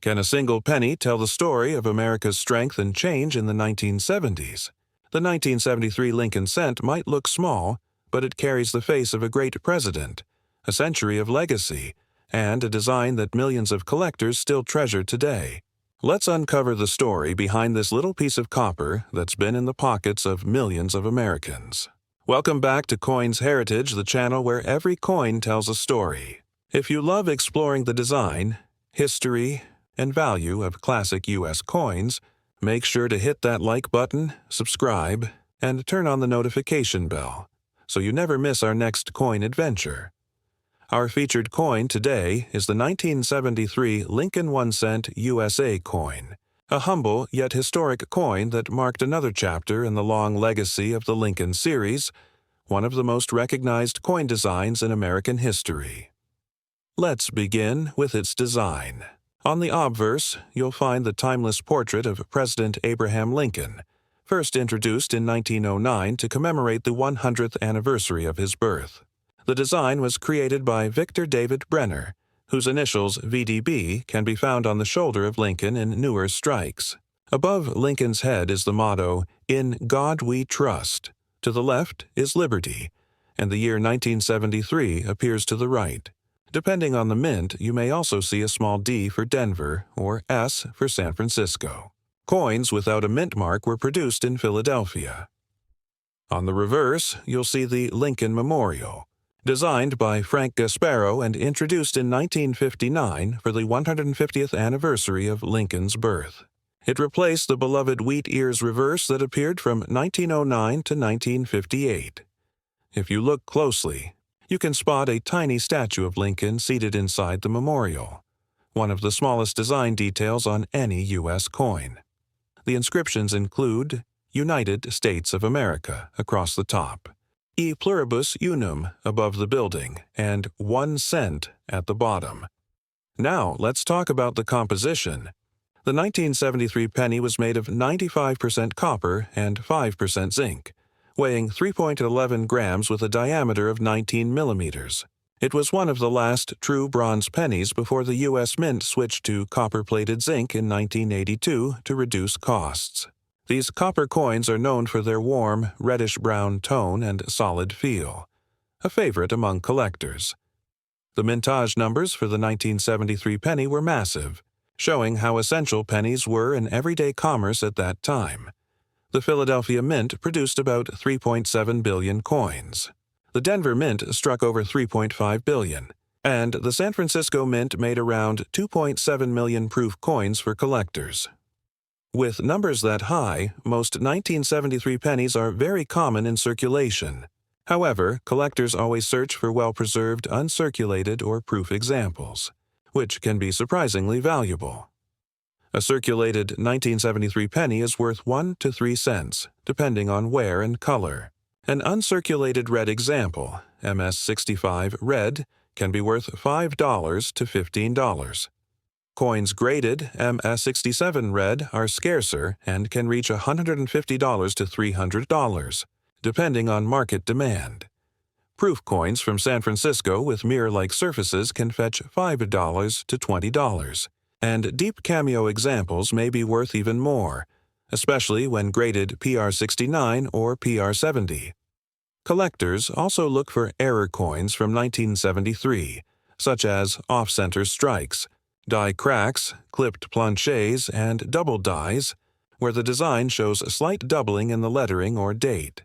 Can a single penny tell the story of America's strength and change in the 1970s? The 1973 Lincoln cent might look small, but it carries the face of a great president, a century of legacy, and a design that millions of collectors still treasure today. Let's uncover the story behind this little piece of copper that's been in the pockets of millions of Americans. Welcome back to Coins Heritage, the channel where every coin tells a story. If you love exploring the design, history, and value of classic U.S. coins, make sure to hit that like button, subscribe, and turn on the notification bell so you never miss our next coin adventure. Our featured coin today is the 1973 Lincoln 1 cent USA coin, a humble yet historic coin that marked another chapter in the long legacy of the Lincoln series, one of the most recognized coin designs in American history. Let's begin with its design. On the obverse, you'll find the timeless portrait of President Abraham Lincoln, first introduced in 1909 to commemorate the 100th anniversary of his birth. The design was created by Victor David Brenner, whose initials VDB can be found on the shoulder of Lincoln in newer strikes. Above Lincoln's head is the motto, "In God We Trust." To the left is Liberty, and the year 1973 appears to the right. Depending on the mint, you may also see a small D for Denver or S for San Francisco. Coins without a mint mark were produced in Philadelphia. On the reverse, you'll see the Lincoln Memorial, designed by Frank Gasparo and introduced in 1959 for the 150th anniversary of Lincoln's birth. It replaced the beloved wheat ears reverse that appeared from 1909 to 1958. If you look closely, you can spot a tiny statue of Lincoln seated inside the memorial, one of the smallest design details on any U.S. coin. The inscriptions include United States of America across the top, E pluribus unum above the building, and 1 cent at the bottom. Now let's talk about the composition. The 1973 penny was made of 95% copper and 5% zinc, weighing 3.11 grams with a diameter of 19 millimeters. It was one of the last true bronze pennies before the U.S. Mint switched to copper-plated zinc in 1982 to reduce costs. These copper coins are known for their warm, reddish-brown tone and solid feel, a favorite among collectors. The mintage numbers for the 1973 penny were massive, showing how essential pennies were in everyday commerce at that time. The Philadelphia Mint produced about 3.7 billion coins. The Denver Mint struck over 3.5 billion, and the San Francisco Mint made around 2.7 million proof coins for collectors. With numbers that high, most 1973 pennies are very common in circulation. However, collectors always search for well-preserved, uncirculated, or proof examples, which can be surprisingly valuable. A circulated 1973 penny is worth 1 to 3 cents, depending on wear and color. An uncirculated red example, MS65 red, can be worth $5 to $15. Coins graded MS67 red are scarcer and can reach $150 to $300, depending on market demand. Proof coins from San Francisco with mirror-like surfaces can fetch $5 to $20. And deep cameo examples may be worth even more, especially when graded PR69 or PR70. Collectors also look for error coins from 1973, such as off-center strikes, die cracks, clipped planchets, and double dies, where the design shows a slight doubling in the lettering or date.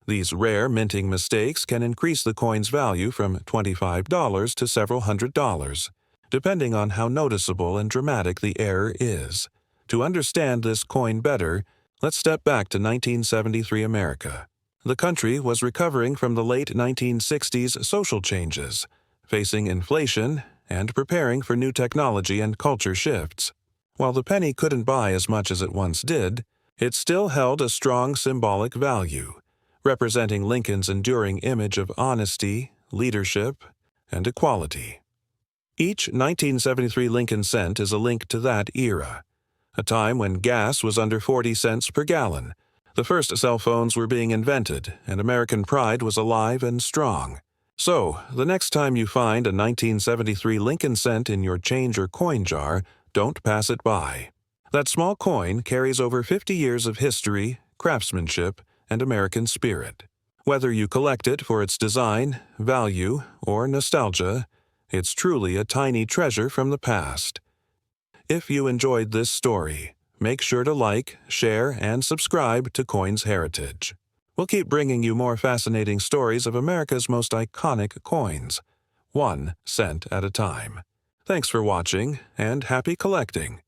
These rare minting mistakes can increase the coin's value from $25 to several $100s. Depending on how noticeable and dramatic the error is. To understand this coin better, let's step back to 1973 America. The country was recovering from the late 1960s social changes, facing inflation, and preparing for new technology and culture shifts. While the penny couldn't buy as much as it once did, it still held a strong symbolic value, representing Lincoln's enduring image of honesty, leadership, and equality. Each 1973 Lincoln cent is a link to that era, a time when gas was under 40 cents per gallon. The first cell phones were being invented, and American pride was alive and strong. So, the next time you find a 1973 Lincoln cent in your change or coin jar, Don't pass it by. That small coin carries over 50 years of history, craftsmanship, and American spirit. Whether you collect it for its design, value, or nostalgia, it's truly a tiny treasure from the past. If you enjoyed this story, make sure to like, share, and subscribe to Coins Heritage. We'll keep bringing you more fascinating stories of America's most iconic coins, 1 cent at a time. Thanks for watching, and happy collecting!